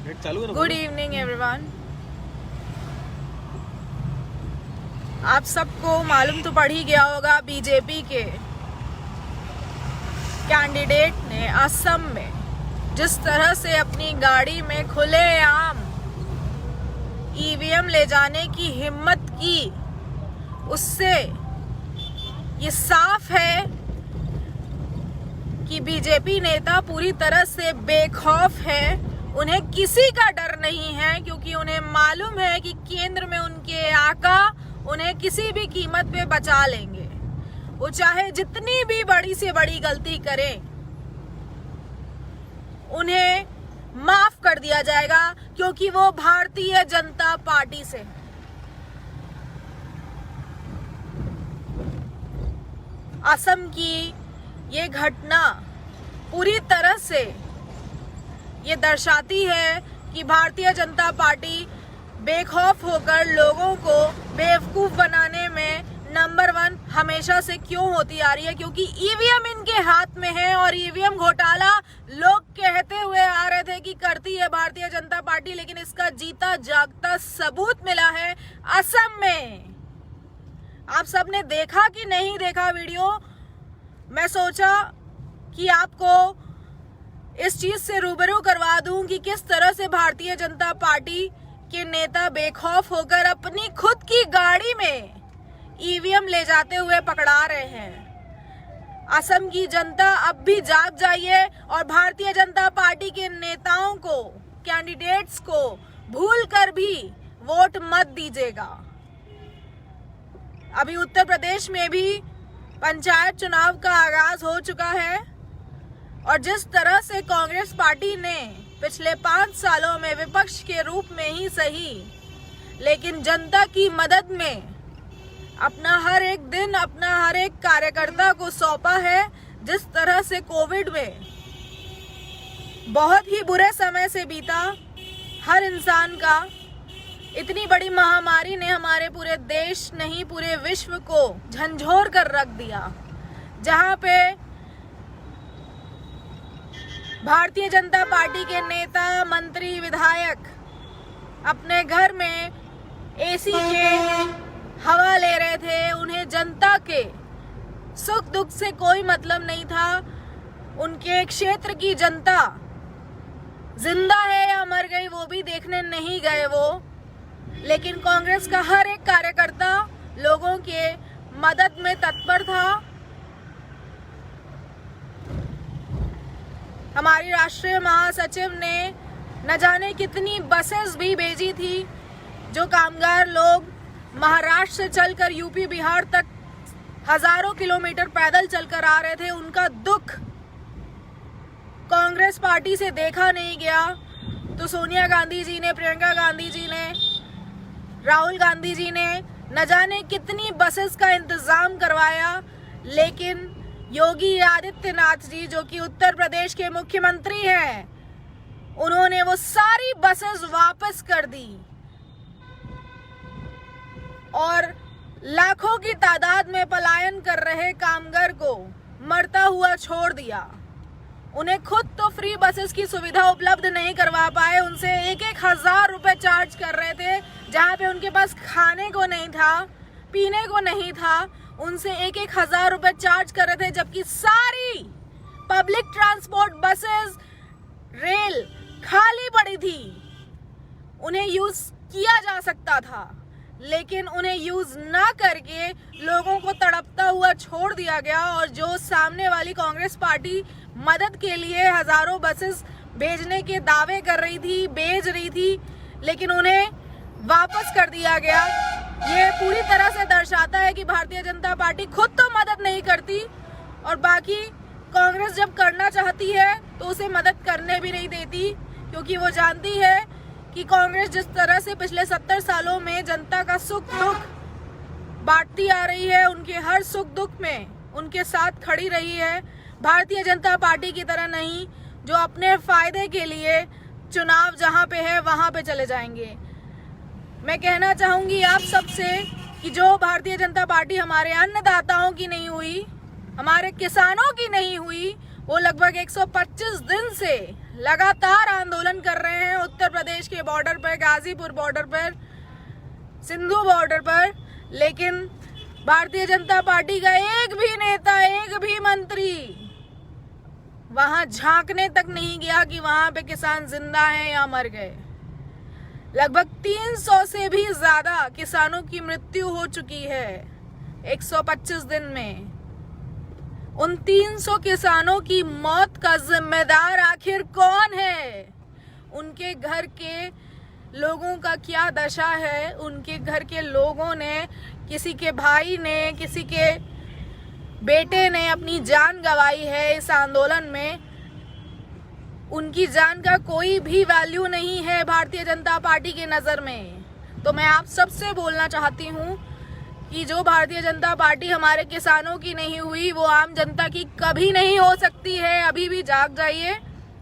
Good evening everyone. आप सबको मालूम तो पड़ ही गया होगा, बीजेपी के कैंडिडेट ने असम में जिस तरह से अपनी गाड़ी में खुलेआम ईवीएम ले जाने की हिम्मत की, उससे ये साफ है कि बीजेपी नेता पूरी तरह से बेखौफ है। उन्हें किसी का डर नहीं है, क्योंकि उन्हें मालूम है कि केंद्र में उनके आका उन्हें किसी भी कीमत पे बचा लेंगे। वो चाहे जितनी भी बड़ी से बड़ी गलती करें, उन्हें माफ कर दिया जाएगा, क्योंकि वो भारतीय जनता पार्टी से। असम की ये घटना पूरी तरह से ये दर्शाती है कि भारतीय जनता पार्टी बेखौफ होकर लोगों को बेवकूफ बनाने में नंबर 1 हमेशा से क्यों होती आ रही है, क्योंकि ईवीएम इनके हाथ में है। और ईवीएम घोटाला लोग कहते हुए आ रहे थे कि करती है भारतीय जनता पार्टी, लेकिन इसका जीता जागता सबूत मिला है असम में। आप सबने देखा कि नहीं देखा वीडियो? मैं सोचा कि आपको इस चीज से रूबरू करवा दूं कि किस तरह से भारतीय जनता पार्टी के नेता बेखौफ होकर अपनी खुद की गाड़ी में ईवीएम ले जाते हुए पकड़ा रहे हैं। असम की जनता अब भी जाग जाइए और भारतीय जनता पार्टी के नेताओं को, कैंडिडेट्स को भूलकर भी वोट मत दीजिएगा। अभी उत्तर प्रदेश में भी पंचायत चुनाव का आगाज हो चुका है, और जिस तरह से कांग्रेस पार्टी ने पिछले 5 सालों में विपक्ष के रूप में ही सही, लेकिन जनता की मदद में अपना हर एक दिन, अपना हर एक कार्यकर्ता को सौंपा है। जिस तरह से कोविड में बहुत ही बुरे समय से बीता हर इंसान का, इतनी बड़ी महामारी ने हमारे पूरे देश नहीं पूरे विश्व को झंझोर कर रख दिया, जहां पे भारतीय जनता पार्टी के नेता, मंत्री, विधायक अपने घर में एसी के हवा ले रहे थे। उन्हें जनता के सुख दुख से कोई मतलब नहीं था। उनके क्षेत्र की जनता जिंदा है या मर गई वो भी देखने नहीं गए वो, लेकिन कांग्रेस का हर एक कार्यकर्ता लोगों के मदद में तत्पर था। हमारी राष्ट्रीय महासचिव ने न जाने कितनी बसेस भी भेजी थी, जो कामगार लोग महाराष्ट्र से चलकर यूपी बिहार तक हजारों किलोमीटर पैदल चलकर आ रहे थे। उनका दुख कांग्रेस पार्टी से देखा नहीं गया। तो सोनिया गांधी जी ने, प्रियंका गांधी जी ने, राहुल गांधी जी ने न जाने कितनी बसेस का इंतजाम करवाया, लेकिन योगी आदित्यनाथ जी, जो कि उत्तर प्रदेश के मुख्यमंत्री हैं, उन्होंने वो सारी बसेस वापस कर दी और लाखों की तादाद में पलायन कर रहे कामगार को मरता हुआ छोड़ दिया। उन्हें खुद तो फ्री बसेस की सुविधा उपलब्ध नहीं करवा पाए, उनसे 1-1 हजार रुपए चार्ज कर रहे थे, जहां पे उनके पास खाने को नहीं था, पीने को नहीं था। उनसे 1-1 हजार रुपए चार्ज कर रहे थे, जबकि सारी पब्लिक ट्रांसपोर्ट, बसेस, रेल खाली पड़ी थी। उन्हें यूज किया जा सकता था, लेकिन उन्हें यूज ना करके लोगों को तड़पता हुआ छोड़ दिया गया। और जो सामने वाली कांग्रेस पार्टी मदद के लिए हजारों बसेस भेजने के दावे कर रही थी, भेज रही थी, लेकिन उन्हें वापस कर दिया गया। ये पूरी तरह से दर्शाता है कि भारतीय जनता पार्टी खुद तो मदद नहीं करती, और बाकी कांग्रेस जब करना चाहती है तो उसे मदद करने भी नहीं देती, क्योंकि वो जानती है कि कांग्रेस जिस तरह से पिछले 70 सालों में जनता का सुख दुख बांटती आ रही है, उनके हर सुख दुख में उनके साथ खड़ी रही है, भारतीय जनता पार्टी की तरह नहीं, जो अपने फायदे के लिए चुनाव जहां पे है वहां पे चले जाएंगे। मैं कहना चाहूंगी आप सबसे कि जो भारतीय जनता पार्टी हमारे अन्नदाताओं की नहीं हुई, हमारे किसानों की नहीं हुई, वो लगभग 125 दिन से लगातार आंदोलन कर रहे हैं उत्तर प्रदेश प्रदेश के बॉर्डर पर, गाजीपुर बॉर्डर पर, सिंधु बॉर्डर पर, लेकिन भारतीय जनता पार्टी का एक भी नेता, एक भी मंत्री वहां झांकने तक नहीं गया कि वहां पे किसान जिंदा हैं या मर गए। लगभग 300 से भी ज्यादा किसानों की मृत्यु हो चुकी है 125 दिन में। उन 300 किसानों की मौत का जिम्मेदार आखिर कौन है? उनके घर के लोगों का क्या दशा है? उनके घर के लोगों ने, किसी के भाई ने, किसी के बेटे ने अपनी जान गंवाई है इस आंदोलन में। उनकी जान का कोई भी वैल्यू नहीं है भारतीय जनता पार्टी के नजर में। तो मैं आप सबसे बोलना चाहती हूँ कि जो भारतीय जनता पार्टी हमारे किसानों की नहीं हुई, वो आम जनता की कभी नहीं हो सकती है। अभी भी जाग जाइए,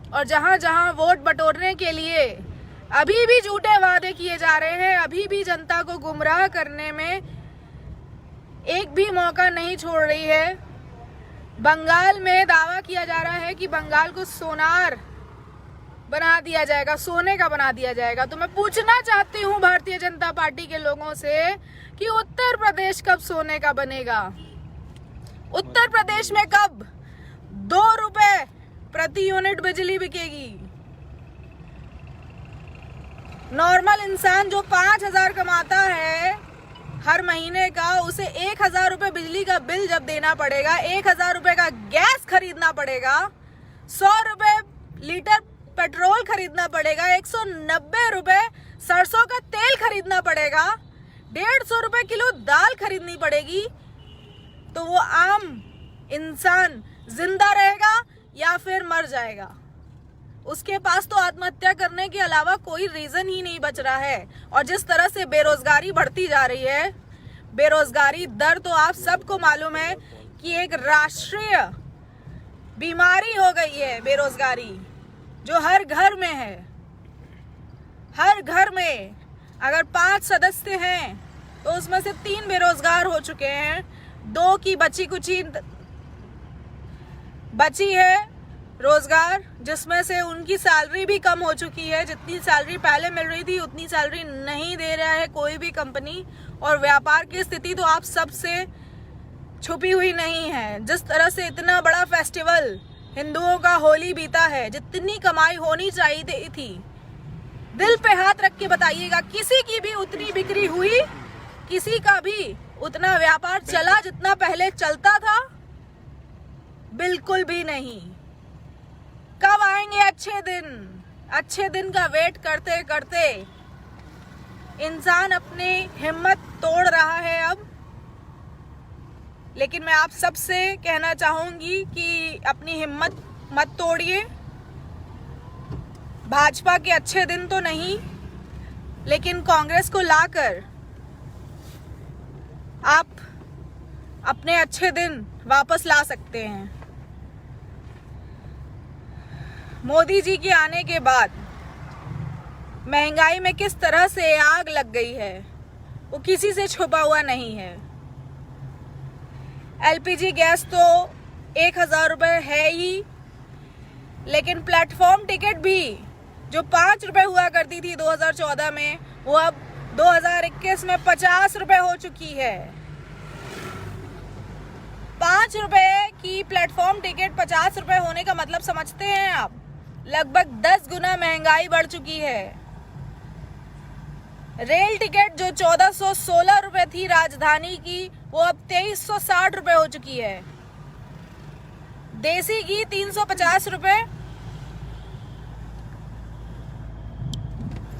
और जहां जहां वोट बटोरने के लिए अभी भी झूठे वादे किए जा रहे हैं, अभी भी जनता को गुमराह करने में एक भी मौका नहीं छोड़ रही है। बंगाल में दावा किया जा रहा है कि बंगाल को सोनार बना दिया जाएगा, सोने का बना दिया जाएगा। तो मैं पूछना चाहती हूँ भारतीय जनता पार्टी के लोगों से कि उत्तर प्रदेश कब सोने का बनेगा? उत्तर प्रदेश में कब 2 रुपए प्रति यूनिट बिजली बिकेगी? नॉर्मल इंसान जो 5,000 कमाता है हर महीने का, उसे 1,000 रुपए बिजली का बिल जब देना पड़ेगा, 1,000 रुपए का गैस खरीदना पड़ेगा, 100 रुपए लीटर पेट्रोल खरीदना पड़ेगा, 190 रुपए सरसों का तेल खरीदना पड़ेगा, 150 रुपए किलो दाल खरीदनी पड़ेगी, तो वो आम इंसान जिंदा रहेगा या फिर मर जाएगा? उसके पास तो आत्महत्या करने के अलावा कोई रीजन ही नहीं बच रहा है। और जिस तरह से बेरोजगारी बढ़ती जा रही है, बेरोजगारी दर तो आप सबको मालूम है कि एक राष्ट्रीय बीमारी हो गई है बेरोजगारी, जो हर घर में है। हर घर में अगर 5 सदस्य हैं तो उसमें से 3 बेरोजगार हो चुके हैं, 2 की बची है रोजगार, जिसमें से उनकी सैलरी भी कम हो चुकी है। जितनी सैलरी पहले मिल रही थी उतनी सैलरी नहीं दे रहा है कोई भी कंपनी। और व्यापार की स्थिति तो आप सबसे छुपी हुई नहीं है। जिस तरह से इतना बड़ा फेस्टिवल हिंदुओं का होली बीता है, जितनी कमाई होनी चाहिए थी, दिल पे हाथ रख के बताइएगा, किसी की भी उतनी बिक्री हुई? किसी का भी उतना व्यापार चला जितना पहले चलता था? बिल्कुल भी नहीं। कब आएंगे अच्छे दिन? अच्छे दिन का वेट करते करते इंसान अपनी हिम्मत तोड़ रहा है अब। लेकिन मैं आप सबसे कहना चाहूंगी कि अपनी हिम्मत मत तोड़िए। भाजपा के अच्छे दिन तो नहीं, लेकिन कांग्रेस को लाकर आप अपने अच्छे दिन वापस ला सकते हैं। मोदी जी के आने के बाद महंगाई में किस तरह से आग लग गई है वो किसी से छुपा हुआ नहीं है। एलपीजी गैस तो 1,000 रुपए है ही, लेकिन प्लेटफॉर्म टिकट भी जो 5 रुपए हुआ करती थी 2014 में, वो अब 2021 में 50 रुपए हो चुकी है। 5 रुपए की प्लेटफॉर्म टिकट 50 रुपए होने का मतलब समझते हैं आप? लगभग 10 गुना महंगाई बढ़ चुकी है। रेल टिकट जो 1416 रुपए थी राजधानी की, वो अब 2360 रुपए हो चुकी है। देसी घी 350 रुपए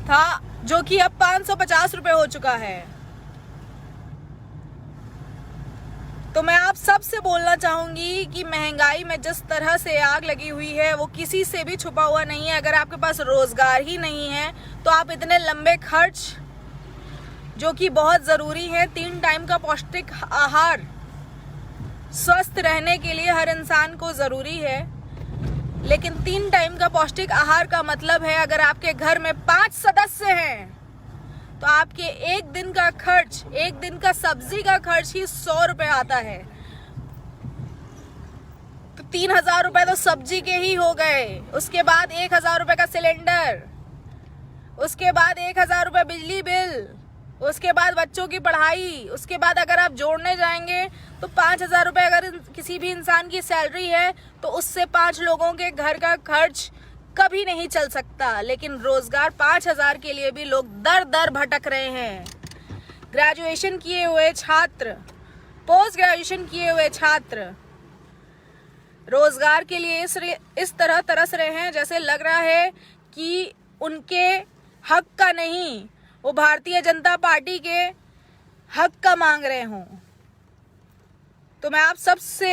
था, जो कि अब 550 रुपए हो चुका है। तो मैं आप सबसे बोलना चाहूंगी कि महंगाई में जिस तरह से आग लगी हुई है वो किसी से भी छुपा हुआ नहीं है। अगर आपके पास रोजगार ही नहीं है तो आप इतने लंबे खर्च, जो कि बहुत जरूरी है, 3 टाइम का पौष्टिक आहार स्वस्थ रहने के लिए हर इंसान को जरूरी है, लेकिन 3 टाइम का पौष्टिक आहार का मतलब है अगर आपके घर में 5 सदस्य हैं तो आपके एक दिन का खर्च, एक दिन का सब्जी का खर्च ही 100 रुपए आता है। तो 3,000 रुपए तो सब्जी के ही हो गए। उसके बाद 1,000 रुपए का सिलेंडर, उसके बाद 1,000 रुपये बिजली बिल, उसके बाद बच्चों की पढ़ाई, उसके बाद अगर आप जोड़ने जाएंगे तो 5,000 रुपये अगर किसी भी इंसान की सैलरी है तो उससे 5 लोगों के घर का खर्च कभी नहीं चल सकता। लेकिन रोजगार 5,000 के लिए भी लोग दर दर भटक रहे हैं। ग्रेजुएशन किए हुए छात्र, पोस्ट ग्रेजुएशन किए हुए छात्र रोजगार के लिए इस तरह तरस रहे हैं जैसे लग रहा है कि उनके हक का नहीं, वो भारतीय जनता पार्टी के हक का मांग रहे हों। तो मैं आप सबसे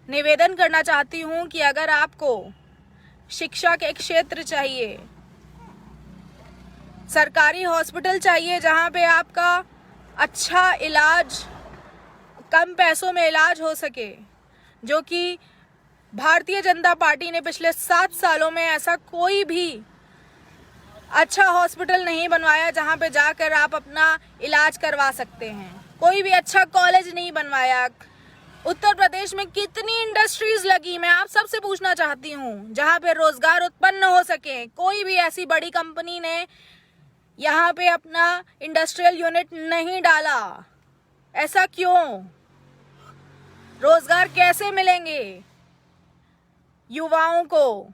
निवेदन करना चाहती हूं कि अगर आपको शिक्षा के क्षेत्र चाहिए, सरकारी हॉस्पिटल चाहिए जहां पे आपका अच्छा इलाज, कम पैसों में इलाज हो सके, जो कि भारतीय जनता पार्टी ने पिछले 7 सालों में ऐसा कोई भी अच्छा हॉस्पिटल नहीं बनवाया जहां पे जाकर आप अपना इलाज करवा सकते हैं। कोई भी अच्छा कॉलेज नहीं बनवाया। उत्तर प्रदेश में कितनी इंडस्ट्रीज लगी, मैं आप सबसे पूछना चाहती हूँ, जहां पे रोजगार उत्पन्न हो सके। कोई भी ऐसी बड़ी कंपनी ने यहाँ पे अपना इंडस्ट्रियल यूनिट नहीं डाला। ऐसा क्यों? रोजगार कैसे मिलेंगे युवाओं को?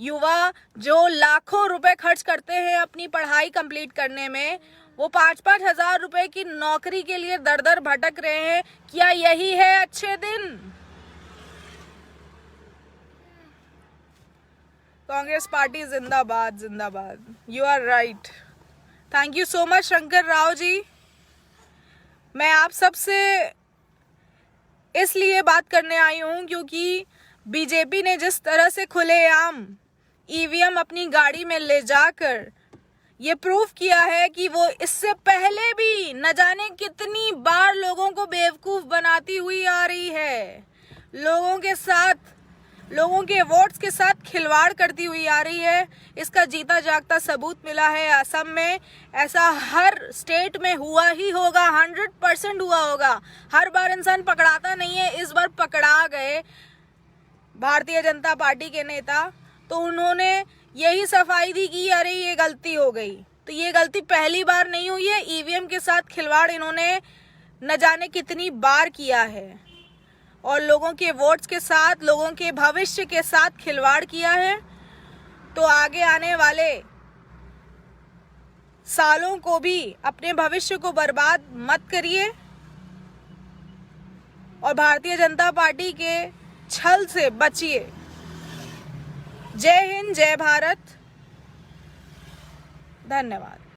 युवा जो लाखों रुपए खर्च करते हैं अपनी पढ़ाई कंप्लीट करने में, वो 5-5 हजार रुपए की नौकरी के लिए दर दर भटक रहे हैं। क्या यही है अच्छे दिन? कांग्रेस पार्टी जिंदाबाद, जिंदाबाद। You are right. Thank you so much Shankar Rao ji. मैं आप सबसे इसलिए बात करने आई हूं क्योंकि बीजेपी ने जिस तरह से खुलेआम ईवीएम अपनी गाड़ी में ले जाकर ये प्रूफ किया है कि वो इससे पहले भी न जाने कितनी बार लोगों को बेवकूफ बनाती हुई आ रही है, लोगों के साथ, लोगों के वोट्स के साथ खिलवाड़ करती हुई आ रही है। इसका जीता जागता सबूत मिला है असम में। ऐसा हर स्टेट में हुआ ही होगा, 100% हुआ होगा। हर बार इंसान पकड़ाता नहीं है, इस बार पकड़ा गए भारतीय जनता पार्टी के नेता, तो उन्होंने यही सफाई दी कि अरे ये गलती हो गई। तो ये गलती पहली बार नहीं हुई है। ईवीएम के साथ खिलवाड़ इन्होंने न जाने कितनी बार किया है और लोगों के वोट्स के साथ, लोगों के भविष्य के साथ खिलवाड़ किया है। तो आगे आने वाले सालों को भी अपने भविष्य को बर्बाद मत करिए और भारतीय जनता पार्टी के छल से बचिए। जय हिंद, जय भारत, धन्यवाद।